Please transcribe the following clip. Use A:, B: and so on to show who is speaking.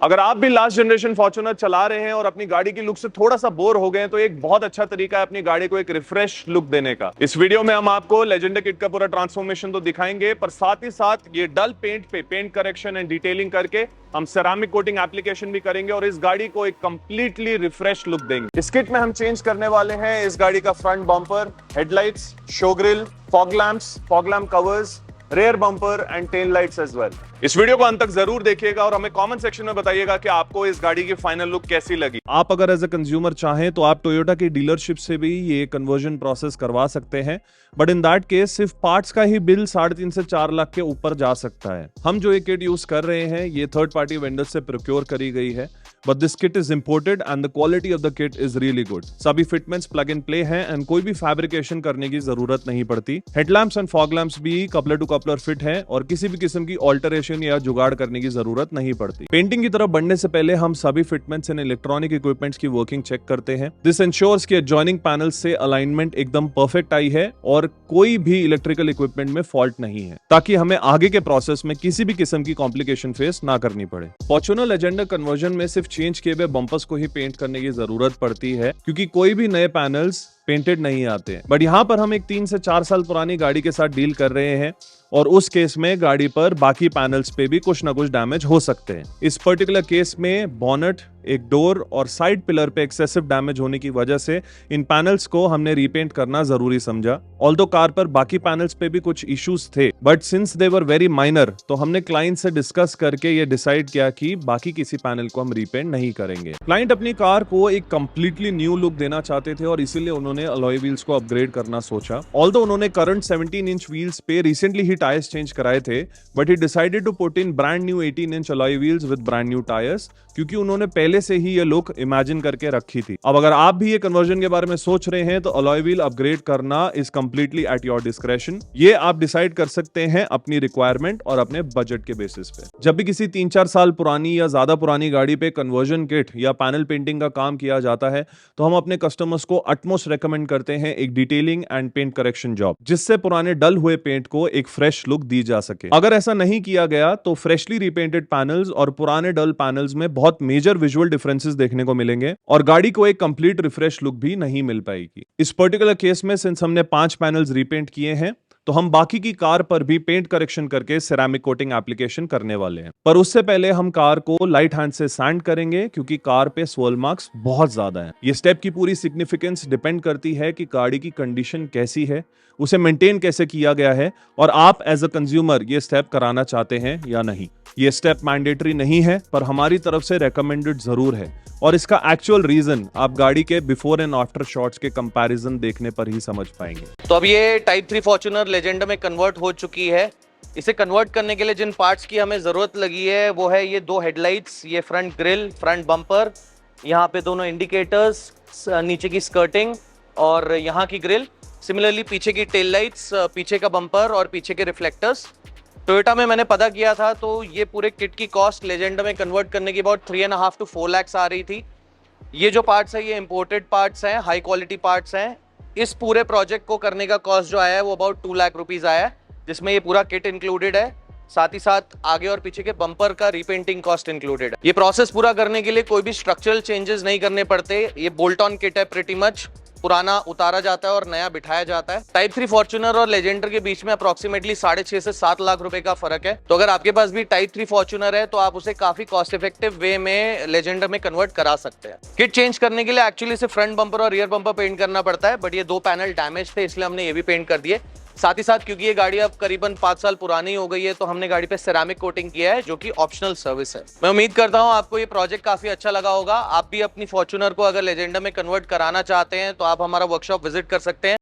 A: अगर आप भी लास्ट जनरेशन फॉर्च्यूनर चला रहे हैं और अपनी गाड़ी की लुक से थोड़ा सा बोर हो गए, तो एक बहुत अच्छा तरीका है अपनी गाड़ी को एक रिफ्रेश लुक देने का। इस वीडियो में हम आपको लेजेंडर किट का पूरा ट्रांसफॉर्मेशन तो दिखाएंगे, पर साथ ही साथ ये डल पेंट पे पेंट करेक्शन एंड डिटेलिंग करके हम सेरामिक कोटिंग एप्लीकेशन भी करेंगे और इस गाड़ी को एक कंप्लीटली रिफ्रेश लुक देंगे। इस किट में हम चेंज करने वाले हैं इस गाड़ी का front bumper, headlights, show grille, fog lamp covers, rear bumper and tail lights as well. इस वीडियो को अंत तक जरूर देखिएगा और हमें कमेंट सेक्शन में बताइएगा कि आपको इस गाड़ी की फाइनल लुक कैसी लगी। आप अगर एज अ कंज्यूमर चाहें तो आप टोयोटा की डीलरशिप से भी ये कन्वर्जन प्रोसेस करवा सकते हैं, बट इन दैट केस सिर्फ पार्ट्स का ही बिल 3.5 से 4 लाख के ऊपर जा सकता है। हम जो ये किट यूज कर रहे हैं ये थर्ड पार्टी वेंडर से प्रोक्योर करी गई है, but this kit is imported and the quality of the kit is really good. सभी फिटमेंट्स प्लग इन प्ले हैं एंड कोई भी फैब्रिकेशन करने की जरूरत नहीं पड़ती। हेडलैम्प्स एंड फॉग लैम्प्स भी कपलर टू कपलर फिट है और किसी भी किस्म की ऑल्टरेशन या जुगाड़ करने की जरूरत नहीं पड़ती। पेंटिंग की तरफ बढ़ने से पहले हम सभी फिटमेंट्स एंड इलेक्ट्रॉनिक इक्विपमेंट्स की वर्किंग चेक करते हैं। दिस इंश्योर्स कि जॉइनिंग पैनल से अलाइनमेंट एकदम परफेक्ट आई है और कोई भी इलेक्ट्रिकल इक्विपमेंट में फॉल्ट नहीं है, ताकि हमें आगे के प्रोसेस में किसी भी किस्म की कॉम्प्लिकेशन फेस ना करनी पड़े। फॉर्च्यूनर लेजेंडर कन्वर्जन में सिर्फ चेंज किए हुए बम्पर्स को ही पेंट करने की जरूरत पड़ती है, क्योंकि कोई भी नए पैनल्स पेंटेड नहीं आते हैं। बट यहाँ पर हम एक 3 से 4 साल पुरानी गाड़ी के साथ डील कर रहे हैं और उस केस में गाड़ी पर बाकी पैनल्स पे भी कुछ ना कुछ डैमेज हो सकते हैं। इस पर्टिकुलर केस में बॉनेट, एक डोर और साइड पिलर पे एक्सेसिव डैमेज होने की वजह से इन पैनल्स को हमने रीपेंट करना जरूरी समझा। ऑल्दो कार पर बाकी पैनल्स पे भी कुछ इश्यूज थे, but since they were very minor, तो हमने क्लाइंट से डिस्कस करके ये डिसाइड किया कि बाकी किसी पैनल को हम रीपेंट नहीं करेंगे। क्लाइंट अपनी कार को एक कंप्लीटली न्यू लुक देना चाहते थे और इसीलिए उन्होंने अलॉय व्हील्स को अपग्रेड करना सोचा। ऑल्दो उन्होंने करंट 17 इंच व्हील्स पे रिसेंटली ही टायर्स चेंज कराए थे, but he decided to put in brand new 18 inch alloy wheels with brand new tyres, क्योंकि उन्होंने पहले से ही ये लुक इमेजिन करके रखी थी। अब अगर आप भी ये कन्वर्जन के बारे में सोच रहे हैं तो अलॉय व्हील अपग्रेड करना is completely at your discretion. ये आप डिसाइड कर सकते हैं अपनी रिक्वायरमेंट और अपने बजट के बेसिस पे। जब भी किसी 3-4 साल पुरानी या ज्यादा पुरानी गाड़ी पे कन्वर्जन किट या पैनल पेंटिंग का काम किया जाता है, तो हम अपने कस्टमर्स को अटमोस्ट रेकमेंड करते हैं एक detailing and paint correction job, जिससे पुराने डल हुए पेंट को एक फ्रेश लुक दी जा सके। अगर ऐसा नहीं किया गया तो फ्रेशली रिपेंटेड पैनल्स और पुराने डल पैनल्स में बहुत मेजर विजुअल डिफरेंसेस देखने को मिलेंगे और गाड़ी को एक कंप्लीट रिफ्रेश लुक भी नहीं मिल पाएगी। इस पर्टिकुलर केस में सिंस हमने 5 पैनल्स रीपेंट किए हैं, तो हम बाकी की कार पर भी पेंट करेक्शन करके सेरामिक कोटिंग एप्लीकेशन करने वाले हैं। पर उससे पहले हम कार को लाइट हैंड से सैंड करेंगे, क्योंकि कार पे स्वर्ल मार्क्स बहुत ज्यादा हैं। ये स्टेप की पूरी सिग्निफिकेंस डिपेंड करती है कि गाड़ी की कंडीशन कैसी है, उसे मेंटेन कैसे किया गया है और आप एज अ कंज्यूमर ये स्टेप कराना चाहते हैं या नहीं। ये स्टेप मैंडेटरी नहीं है, पर हमारी तरफ से रेकमेंडेड जरूर है और इसका एक्चुअल रीजन आप गाड़ी के बिफोर एंड आफ्टर शॉट्स के कंपैरिजन देखने पर ही समझ पाएंगे।
B: तो अब ये टाइप 3 फॉर्च्यूनर लेजेंडर में कन्वर्ट हो चुकी है। इसे कन्वर्ट करने के लिए जिन पार्ट्स की हमें ज़रूरत लगी है वो है ये 2 हेडलाइट्स, ये फ्रंट ग्रिल, फ्रंट बम्पर, यहाँ पे दोनों इंडिकेटर्स, नीचे की स्कर्टिंग और यहाँ की ग्रिल, सिमिलरली पीछे की टेल लाइट्स, पीछे का बम्पर और पीछे के रिफ्लेक्टर्स। टोयोटा में मैंने पता किया था तो ये पूरे किट की कॉस्ट लेजेंडर में कन्वर्ट करने की अबाउट 3.5 to 4 lakhs आ रही थी। ये जो पार्ट्स है ये इंपोर्टेड पार्ट्स हैं, हाई क्वालिटी पार्ट्स हैं। इस पूरे प्रोजेक्ट को करने का कॉस्ट जो आया है वो अबाउट 2 लाख रुपीज़ आया है, जिसमें ये पूरा किट इंक्लूडेड है। साथ ही साथ आगे और पीछे के बम्पर का रीपेंटिंग कॉस्ट इंक्लूडेड है। ये प्रोसेस पूरा करने के लिए कोई भी स्ट्रक्चरल चेंजेस नहीं करने पड़ते। ये बोल्ट ऑन किट है, प्रीटी मच पुराना उतारा जाता है और नया बिठाया जाता है। टाइप 3 फॉर्च्यूनर और लेजेंडर के बीच में अप्रोक्सीमेटली 6.5 से 7 लाख रुपए का फर्क है। तो अगर आपके पास भी टाइप 3 फॉर्च्यूनर है तो आप उसे काफी कॉस्ट इफेक्टिव वे में लेजेंडर में कन्वर्ट करा सकते हैं। किट चेंज करने के लिए एक्चुअली सिर्फ फ्रंट बम्पर और रियर बम्पर पेंट करना पड़ता है, बट ये 2 पैनल डैमेज थे इसलिए हमने ये भी पेंट कर दिए। साथ ही साथ क्योंकि ये गाड़ी अब करीबन 5 साल पुरानी हो गई है तो हमने गाड़ी पे सेरामिक कोटिंग किया है, जो कि ऑप्शनल सर्विस है। मैं उम्मीद करता हूँ आपको ये प्रोजेक्ट काफी अच्छा लगा होगा। आप भी अपनी फॉर्च्यूनर को अगर लेजेंडर में कन्वर्ट कराना चाहते हैं तो आप हमारा वर्कशॉप विजिट कर सकते हैं।